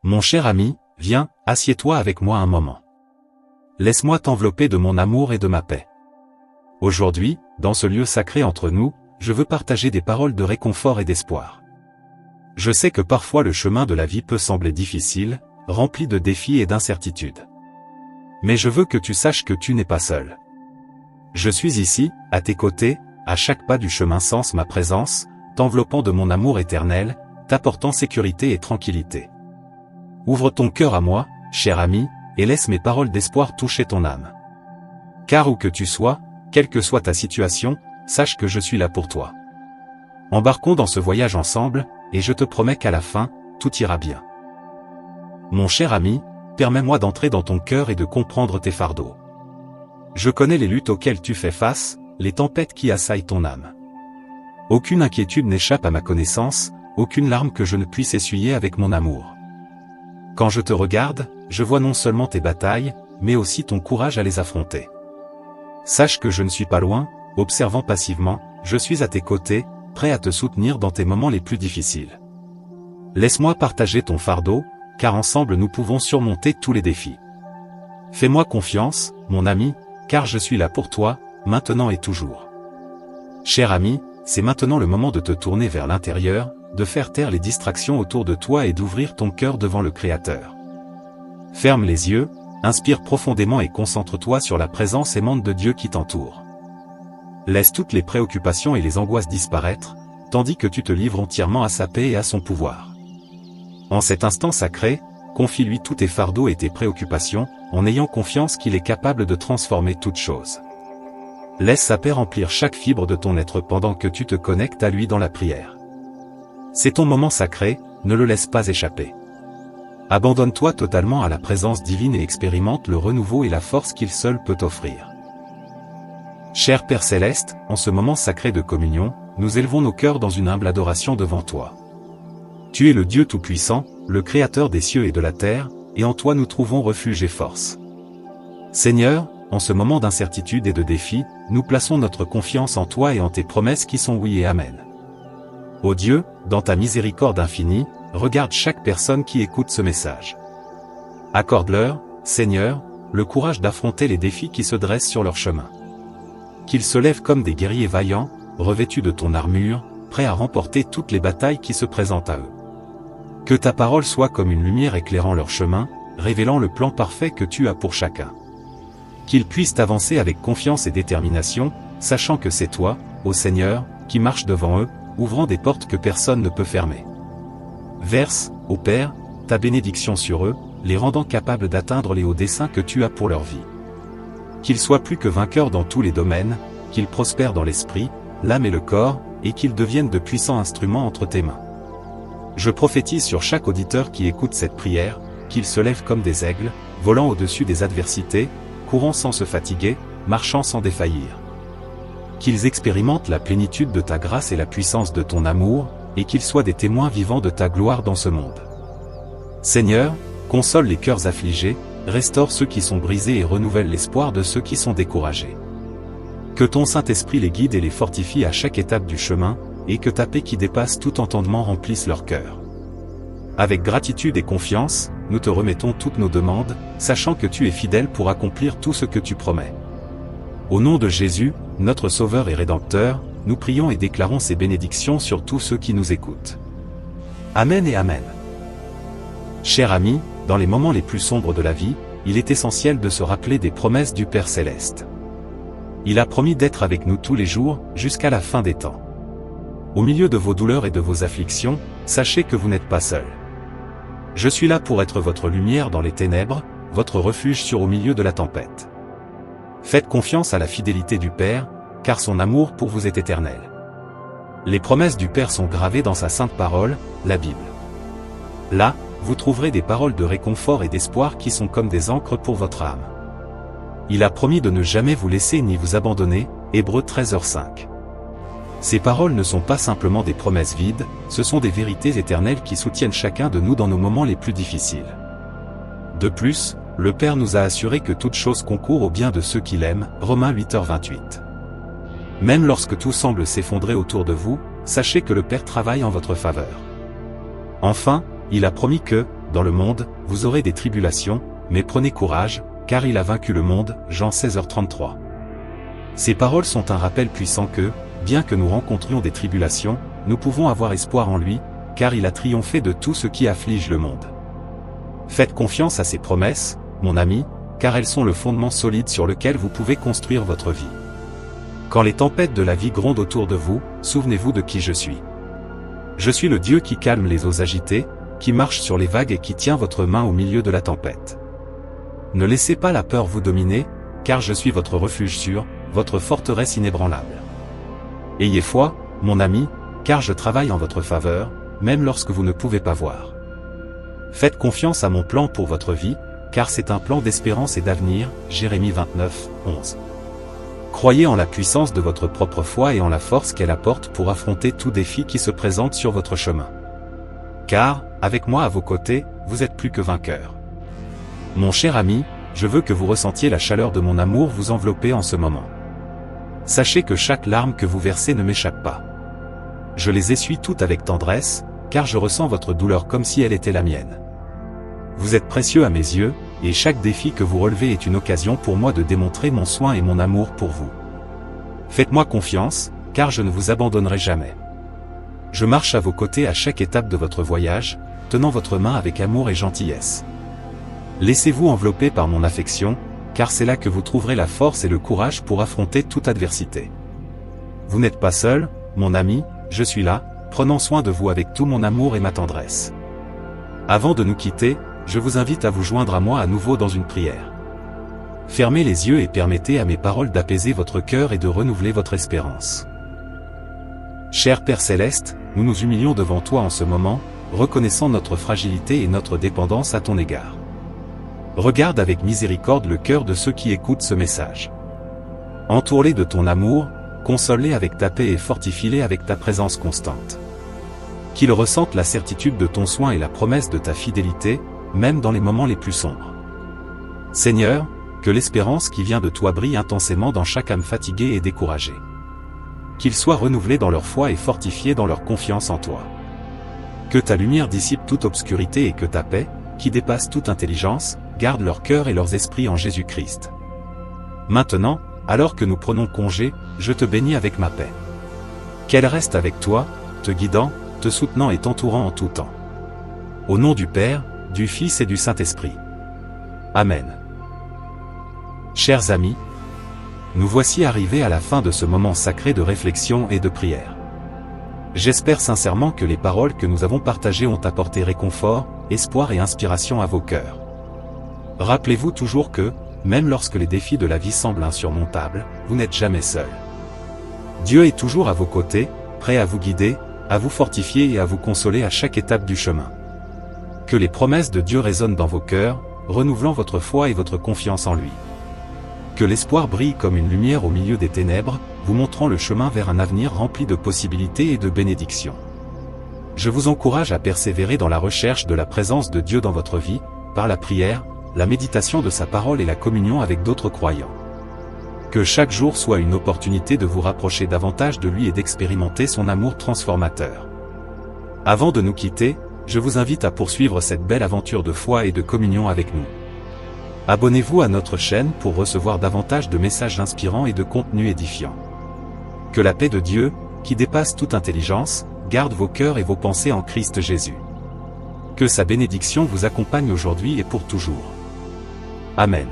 Mon cher ami, viens, assieds-toi avec moi un moment. Laisse-moi t'envelopper de mon amour et de ma paix. Aujourd'hui, dans ce lieu sacré entre nous, je veux partager des paroles de réconfort et d'espoir. Je sais que parfois le chemin de la vie peut sembler difficile, rempli de défis et d'incertitudes. Mais je veux que tu saches que tu n'es pas seul. Je suis ici, à tes côtés, à chaque pas du chemin sens ma présence, t'enveloppant de mon amour éternel, t'apportant sécurité et tranquillité. Ouvre ton cœur à moi, cher ami, et laisse mes paroles d'espoir toucher ton âme. Car où que tu sois, quelle que soit ta situation, sache que je suis là pour toi. Embarquons dans ce voyage ensemble, et je te promets qu'à la fin, tout ira bien. Mon cher ami, permets-moi d'entrer dans ton cœur et de comprendre tes fardeaux. Je connais les luttes auxquelles tu fais face, les tempêtes qui assaillent ton âme. Aucune inquiétude n'échappe à ma connaissance, aucune larme que je ne puisse essuyer avec mon amour. Quand je te regarde, je vois non seulement tes batailles, mais aussi ton courage à les affronter. Sache que je ne suis pas loin, observant passivement, je suis à tes côtés, prêt à te soutenir dans tes moments les plus difficiles. Laisse-moi partager ton fardeau, car ensemble nous pouvons surmonter tous les défis. Fais-moi confiance, mon ami, car je suis là pour toi, maintenant et toujours. Cher ami, c'est maintenant le moment de te tourner vers l'intérieur, de faire taire les distractions autour de toi et d'ouvrir ton cœur devant le Créateur. Ferme les yeux, inspire profondément et concentre-toi sur la présence aimante de Dieu qui t'entoure. Laisse toutes les préoccupations et les angoisses disparaître, tandis que tu te livres entièrement à sa paix et à son pouvoir. En cet instant sacré, confie-lui tous tes fardeaux et tes préoccupations, en ayant confiance qu'il est capable de transformer toutes choses. Laisse sa paix remplir chaque fibre de ton être pendant que tu te connectes à lui dans la prière. C'est ton moment sacré, ne le laisse pas échapper. Abandonne-toi totalement à la présence divine et expérimente le renouveau et la force qu'il seul peut offrir. Cher Père Céleste, en ce moment sacré de communion, nous élevons nos cœurs dans une humble adoration devant toi. Tu es le Dieu Tout-Puissant, le Créateur des cieux et de la terre, et en toi nous trouvons refuge et force. Seigneur, en ce moment d'incertitude et de défi, nous plaçons notre confiance en toi et en tes promesses qui sont oui et amen. Ô Dieu, dans ta miséricorde infinie, regarde chaque personne qui écoute ce message. Accorde-leur, Seigneur, le courage d'affronter les défis qui se dressent sur leur chemin. Qu'ils se lèvent comme des guerriers vaillants, revêtus de ton armure, prêts à remporter toutes les batailles qui se présentent à eux. Que ta parole soit comme une lumière éclairant leur chemin, révélant le plan parfait que tu as pour chacun. Qu'ils puissent avancer avec confiance et détermination, sachant que c'est toi, ô Seigneur, qui marches devant eux, ouvrant des portes que personne ne peut fermer. Verse, ô Père, ta bénédiction sur eux, les rendant capables d'atteindre les hauts desseins que tu as pour leur vie. Qu'ils soient plus que vainqueurs dans tous les domaines, qu'ils prospèrent dans l'esprit, l'âme et le corps, et qu'ils deviennent de puissants instruments entre tes mains. Je prophétise sur chaque auditeur qui écoute cette prière, qu'ils se lèvent comme des aigles, volant au-dessus des adversités, courant sans se fatiguer, marchant sans défaillir. Qu'ils expérimentent la plénitude de ta grâce et la puissance de ton amour, et qu'ils soient des témoins vivants de ta gloire dans ce monde. Seigneur, console les cœurs affligés, restaure ceux qui sont brisés et renouvelle l'espoir de ceux qui sont découragés. Que ton Saint-Esprit les guide et les fortifie à chaque étape du chemin, et que ta paix qui dépasse tout entendement remplisse leur cœur. Avec gratitude et confiance, nous te remettons toutes nos demandes, sachant que tu es fidèle pour accomplir tout ce que tu promets. Au nom de Jésus, notre Sauveur et Rédempteur, nous prions et déclarons ces bénédictions sur tous ceux qui nous écoutent. Amen et Amen. Chers amis, dans les moments les plus sombres de la vie, il est essentiel de se rappeler des promesses du Père Céleste. Il a promis d'être avec nous tous les jours, jusqu'à la fin des temps. Au milieu de vos douleurs et de vos afflictions, sachez que vous n'êtes pas seul. Je suis là pour être votre lumière dans les ténèbres, votre refuge sûr au milieu de la tempête. Faites confiance à la fidélité du Père, car son amour pour vous est éternel. Les promesses du Père sont gravées dans sa sainte parole, la Bible. Là, vous trouverez des paroles de réconfort et d'espoir qui sont comme des ancres pour votre âme. Il a promis de ne jamais vous laisser ni vous abandonner, Hébreux 13h5. Ces paroles ne sont pas simplement des promesses vides, ce sont des vérités éternelles qui soutiennent chacun de nous dans nos moments les plus difficiles. De plus, le Père nous a assuré que toute chose concourt au bien de ceux qui l'aiment, Romains 8h28. Même lorsque tout semble s'effondrer autour de vous, sachez que le Père travaille en votre faveur. Enfin, il a promis que, dans le monde, vous aurez des tribulations, mais prenez courage, car il a vaincu le monde. Jean 16h33. Ces paroles sont un rappel puissant que, bien que nous rencontrions des tribulations, nous pouvons avoir espoir en lui, car il a triomphé de tout ce qui afflige le monde. Faites confiance à ses promesses, mon ami, car elles sont le fondement solide sur lequel vous pouvez construire votre vie. Quand les tempêtes de la vie grondent autour de vous, souvenez-vous de qui je suis. Je suis le Dieu qui calme les eaux agitées, qui marche sur les vagues et qui tient votre main au milieu de la tempête. Ne laissez pas la peur vous dominer, car je suis votre refuge sûr, votre forteresse inébranlable. Ayez foi, mon ami, car je travaille en votre faveur, même lorsque vous ne pouvez pas voir. Faites confiance à mon plan pour votre vie, car c'est un plan d'espérance et d'avenir. Jérémie 29, 11. Croyez en la puissance de votre propre foi et en la force qu'elle apporte pour affronter tout défi qui se présente sur votre chemin. Car, avec moi à vos côtés, vous êtes plus que vainqueur. Mon cher ami, je veux que vous ressentiez la chaleur de mon amour vous envelopper en ce moment. Sachez que chaque larme que vous versez ne m'échappe pas. Je les essuie toutes avec tendresse, car je ressens votre douleur comme si elle était la mienne. Vous êtes précieux à mes yeux, et chaque défi que vous relevez est une occasion pour moi de démontrer mon soin et mon amour pour vous. Faites-moi confiance, car je ne vous abandonnerai jamais. Je marche à vos côtés à chaque étape de votre voyage, tenant votre main avec amour et gentillesse. Laissez-vous envelopper par mon affection, car c'est là que vous trouverez la force et le courage pour affronter toute adversité. Vous n'êtes pas seul, mon ami, je suis là, prenant soin de vous avec tout mon amour et ma tendresse. Avant de nous quitter, je vous invite à vous joindre à moi à nouveau dans une prière. Fermez les yeux et permettez à mes paroles d'apaiser votre cœur et de renouveler votre espérance. Cher Père Céleste, nous nous humilions devant toi en ce moment, reconnaissant notre fragilité et notre dépendance à ton égard. Regarde avec miséricorde le cœur de ceux qui écoutent ce message. Entoure-les de ton amour, console-les avec ta paix et fortifie-les avec ta présence constante. Qu'ils ressentent la certitude de ton soin et la promesse de ta fidélité, même dans les moments les plus sombres. Seigneur, que l'espérance qui vient de toi brille intensément dans chaque âme fatiguée et découragée. Qu'ils soient renouvelés dans leur foi et fortifiés dans leur confiance en toi. Que ta lumière dissipe toute obscurité et que ta paix, qui dépasse toute intelligence, garde leur cœur et leurs esprits en Jésus-Christ. Maintenant, alors que nous prenons congé, je te bénis avec ma paix. Qu'elle reste avec toi, te guidant, te soutenant et t'entourant en tout temps. Au nom du Père, du Fils et du Saint-Esprit. Amen. Chers amis, nous voici arrivés à la fin de ce moment sacré de réflexion et de prière. J'espère sincèrement que les paroles que nous avons partagées ont apporté réconfort, espoir et inspiration à vos cœurs. Rappelez-vous toujours que, même lorsque les défis de la vie semblent insurmontables, vous n'êtes jamais seul. Dieu est toujours à vos côtés, prêt à vous guider, à vous fortifier et à vous consoler à chaque étape du chemin. Que les promesses de Dieu résonnent dans vos cœurs, renouvelant votre foi et votre confiance en lui. Que l'espoir brille comme une lumière au milieu des ténèbres, vous montrant le chemin vers un avenir rempli de possibilités et de bénédictions. Je vous encourage à persévérer dans la recherche de la présence de Dieu dans votre vie, par la prière, la méditation de sa parole et la communion avec d'autres croyants. Que chaque jour soit une opportunité de vous rapprocher davantage de lui et d'expérimenter son amour transformateur. Avant de nous quitter, je vous invite à poursuivre cette belle aventure de foi et de communion avec nous. Abonnez-vous à notre chaîne pour recevoir davantage de messages inspirants et de contenus édifiants. Que la paix de Dieu, qui dépasse toute intelligence, garde vos cœurs et vos pensées en Christ Jésus. Que sa bénédiction vous accompagne aujourd'hui et pour toujours. Amen.